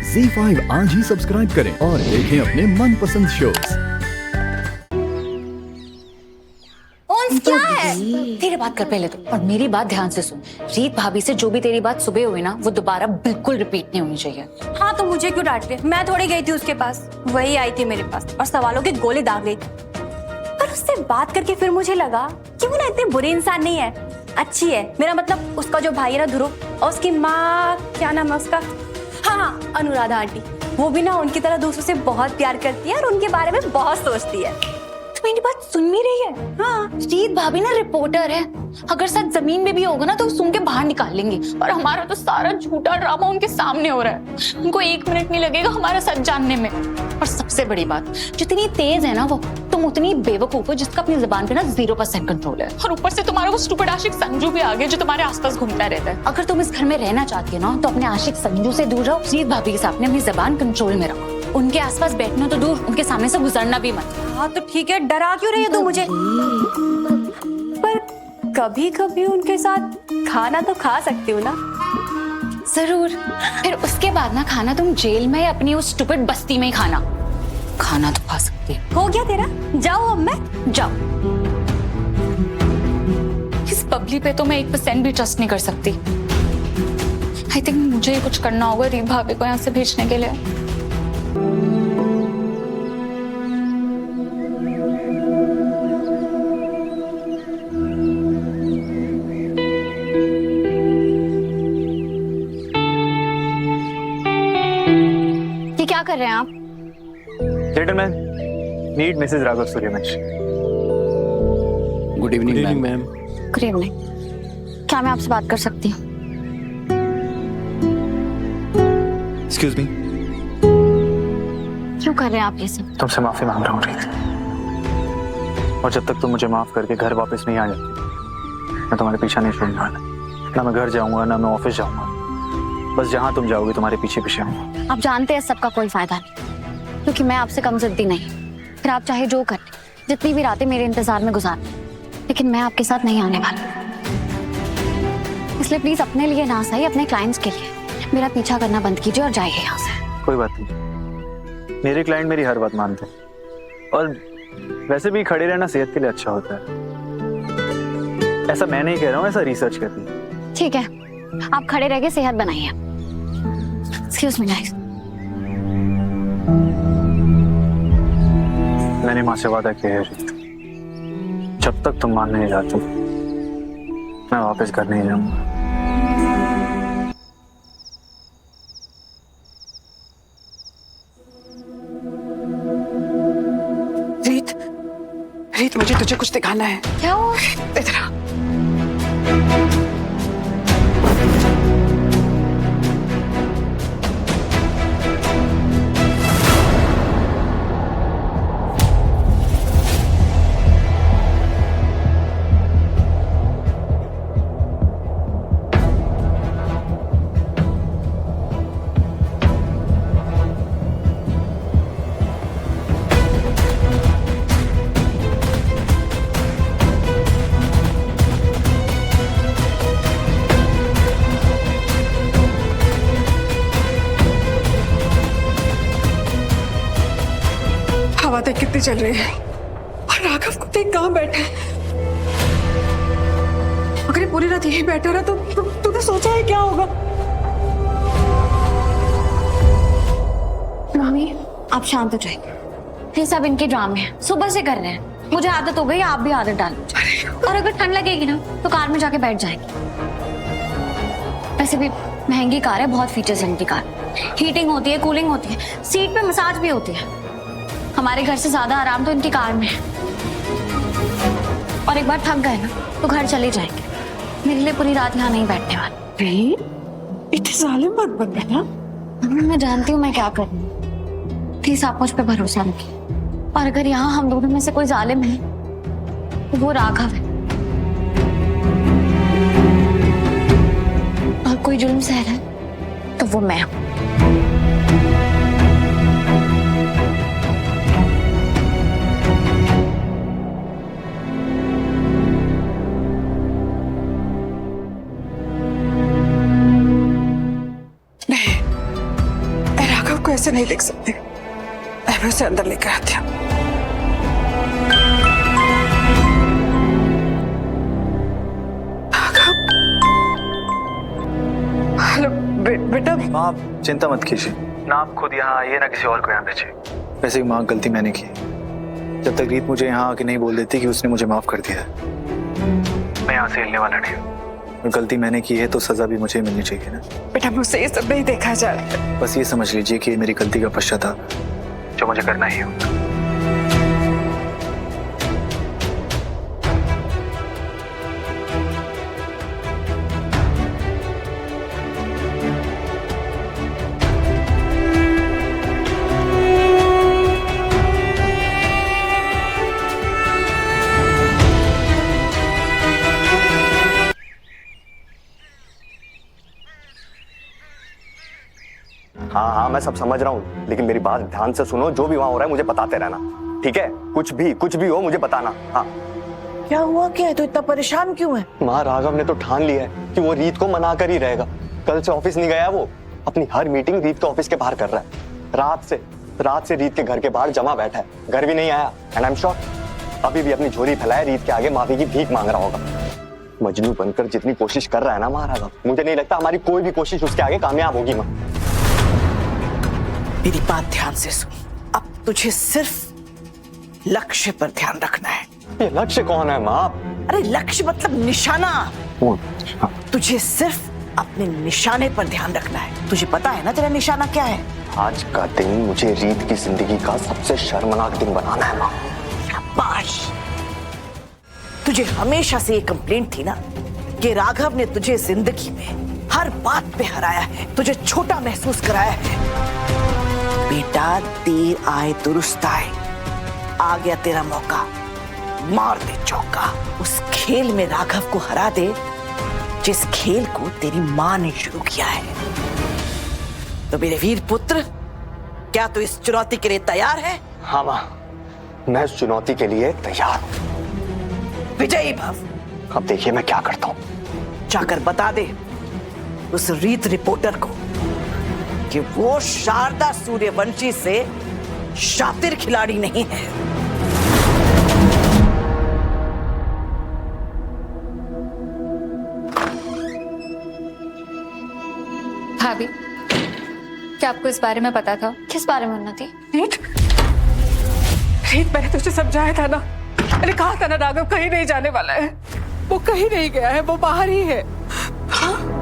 ZEE5 आज ही subscribe करें और देखें अपने मनपसंद शोज। क्या है? तेरी बात कर पहले तो, और मेरी बात ध्यान से सुन। रीत भाभी से जो भी तेरी बात सुबह हुई ना, वो दोबारा बिल्कुल रिपीट नहीं होनी चाहिए। हाँ तो मुझे क्यों डांट रही है? मैं थोड़ी गई थी उसके पास, वही आई थी मेरे पास और सवालों के गोले दाग गई। पर उससे बात करके फिर मुझे लगा कि वो ना इतनी बुरी इंसान नहीं है, अच्छी है। मेरा मतलब उसका जो भाई है ना ध्रुव, और उसकी माँ, क्या नाम है उसका, हाँ अनुराधा आंटी, वो भी ना उनकी तरह दूसरों से बहुत प्यार करती है और उनके बारे में बहुत सोचती है। तो मेरी बात सुन भी रही है? हाँ, रीत भाभी ना रिपोर्टर है, अगर सच जमीन में भी होगा ना तो सुन के बाहर निकाल लेंगे। और हमारा तो सारा झूठा ड्रामा उनके सामने हो रहा है, उनको 1 मिनट नहीं लगेगा हमारा सच जानने में। और सबसे बड़ी बात, जितनी तेज है ना वो, तुम उतनी बेवकूफ हो जिसका अपनी जुबान पे ना 0% कंट्रोल है। और ऊपर से तुम्हारा वो स्टूपिड आशिक संजू भी आ गया जो तुम्हारे आसपास घूमता रहता है। अगर तुम इस घर में रहना चाहती हो ना तो अपने आशिक संजू से दूर रहो, रीत भाभी के सामने अपनी जुबान कंट्रोल में रखो। उनके आसपास बैठना तो दूर, उनके सामने से गुजरना भी मत। हाँ तो ठीक है, डरा क्यों रही है तू मुझे? पर कभी कभी उनके साथ खाना तो खा सकती हूँ ना? जरूर। फिर उसके बाद ना खाना तुम जेल में या अपनी उस स्टूपिड बस्ती में ही खाना तो खा सकती है। हो गया तेरा? जाओ अब मैं जाओ। इस बबली पे तो मैं 1% भी ट्रस्ट नहीं कर सकती। आई थिंक मुझे कुछ करना होगा रीत भाभी को यहाँ से भेजने के लिए। ये क्या कर रहे हैं आप? Gentleman, meet Mrs Raghav Suryavanshi. Good evening ma'am. Good evening. क्या मैं आपसे बात कर सकती हूँ? Excuse me. क्यों कर रहे हैं आप ये सब? तुमसे माफी मांग रहा हूँ रीत, और जब तक तुम मुझे माफ करके घर वापस नहीं आ जाती, मैं तुम्हारे पीछा नहीं छोड़ने वाला। ना मैं घर जाऊंगा, ना मैं ऑफिस जाऊंगा, बस जहां तुम जाओगे तुम्हारे पीछे पीछे आऊंगा। आप जानते हैं सबका कोई फायदा नहीं, क्योंकि मैं आपसे कम जिद्दी नहीं। फिर आप चाहे जो करें, जितनी भी रातें मेरे इंतजार में गुजार, लेकिन मैं आपके साथ नहीं आने वाली। इसलिए प्लीज अपने लिए ना सही, अपने क्लाइंट्स के लिए मेरा पीछा करना बंद कीजिए और जाइए यहाँ से। कोई बात नहीं, मेरे क्लाइंट मेरी हर बात मानते हैं, और वैसे भी खड़े रहना सेहत के लिए अच्छा होता है। ऐसा मैं नहीं कह रहा हूँ, ऐसा रिसर्च कहती है। ठीक है, आप खड़े रह के सेहत बनाइए। Excuse me guys. मैंने माँ से वादा किया है रीत, जब तक तुम मान नहीं जाती मैं वापस घर नहीं जाऊंगा। रीत, मुझे तुझे कुछ दिखाना है। क्या हुआ? इधर आ। हवा देख कितनी चल रही है, और राघव को देख कहाँ बैठा है। अगर ये पूरी रात यही बैठा रहा तो तूने सोचा है क्या होगा? मम्मी आप शांत हो जाइए, ये सब इनके ड्रामे हैं, सुबह से कर रहे हैं। मुझे आदत हो गई, आप भी आदत डालो। और अगर ठंड लगेगी ना तो कार में जाके बैठ जाएंगे। वैसे भी महंगी कार है, बहुत फीचर्स है इनकी कार। हीटिंग होती है, कूलिंग होती है, सीट पे मसाज भी होती है। हमारे घर से ज्यादा आराम तो इनकी कार में है। और एक बार थक गए ना तो घर चले जाएंगे, मेरे लिए पूरी रात यहाँ नहीं बैठने वाले। नहीं, इतने जालिम मत बन बैठा। मैं जानती हूँ मैं क्या कर रही हूँ, प्लीज आप मुझ पे भरोसा रखिए। और अगर यहाँ हम दोनों में से कोई जालिम है तो वो राघव है, और कोई जुल्म सह रहा है तो वो मैं हूँ। को ऐसे नहीं देख सकते। मैं उसे अंदर लेकर आती हूँ। हेलो बेटा। माँ आप चिंता मत कीजिए ना, आप खुद यहाँ आइए ना किसी और को यहाँ भेजिए। वैसे ही माँ गलती मैंने की, जब तक रीत मुझे यहाँ आके नहीं बोल देती कि उसने मुझे माफ कर दिया है, मैं यहाँ से हिलने वाला नहीं हूँ। गलती मैंने की है तो सजा भी मुझे मिलनी चाहिए ना। बेटा मुझसे ये सब नहीं देखा जा रहा। बस ये समझ लीजिए कि ये मेरी गलती का पश्चाताप जो मुझे करना ही होगा। हाँ हाँ मैं सब समझ रहा हूँ, लेकिन मेरी बात ध्यान से सुनो। जो भी वहां हो रहा है मुझे बताते रहना, ठीक है? कुछ भी हो मुझे बताना। हाँ क्या हुआ, क्या है? तो इतना परेशान क्यों है? माँ राघव ने तो ठान लिया है कि वो रीत को मना कर ही रहेगा। कल से ऑफिस नहीं गया वो, अपनी हर मीटिंग रीत के ऑफिस के बाहर कर रहा है। रात से रीत के घर के बाहर जमा बैठा है, घर भी नहीं आया। एंड आई एम श्योर अभी भी अपनी झोली फैलाए रीत के आगे माफी की भीख मांग रहा होगा। मजनू बनकर जितनी कोशिश कर रहा है ना माँ राघव, मुझे नहीं लगता हमारी कोई भी कोशिश उसके आगे कामयाब होगी। माँ मेरी बात ध्यान से सुन, अब तुझे सिर्फ लक्ष्य पर ध्यान रखना है। ये लक्ष्य कौन है माँ? अरे लक्ष्य मतलब निशाना। हाँ। तुझे सिर्फ अपने निशाने पर ध्यान रखना है। तुझे पता है ना तेरा निशाना क्या है? आज का दिन मुझे रीत की जिंदगी का सबसे शर्मनाक दिन बनाना है माँ। शाबाश। तुझे हमेशा से ये कंप्लेंट थी ना कि राघव ने तुझे जिंदगी में हर बात पे हराया है, तुझे छोटा महसूस कराया है। बेटा देर आए दुरुस्त आए, आ गया तेरा मौका, मार दे चौका। उस खेल में राघव को हरा दे जिस खेल को तेरी माँ ने शुरू किया है। तो मेरे वीर पुत्र, क्या तू इस चुनौती के लिए तैयार है? हाँ माँ, मैं इस चुनौती के लिए तैयार हूँ। विजयी भव। अब देखिए मैं क्या करता हूँ। जाकर बता दे उस रीत रिपोर्टर को कि वो शारदा सूर्यवंशी से शातिर खिलाड़ी नहीं है। भाभी, क्या आपको इस बारे में पता था? किस बारे में उन्नति? रीत मैंने तुझे समझाया था ना, मैंने कहा था ना राघव कहीं नहीं जाने वाला है। वो कहीं नहीं गया है, वो बाहर ही है। हाँ?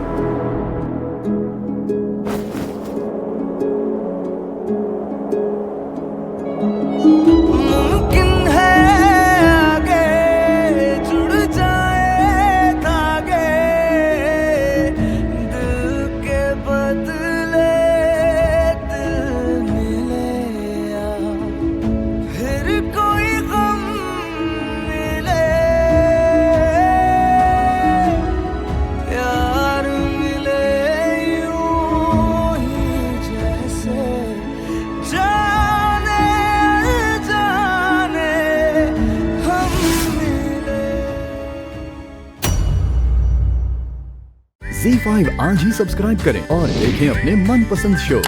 ZEE5 आज ही सब्सक्राइब करें और देखें अपने मनपसंद शोज।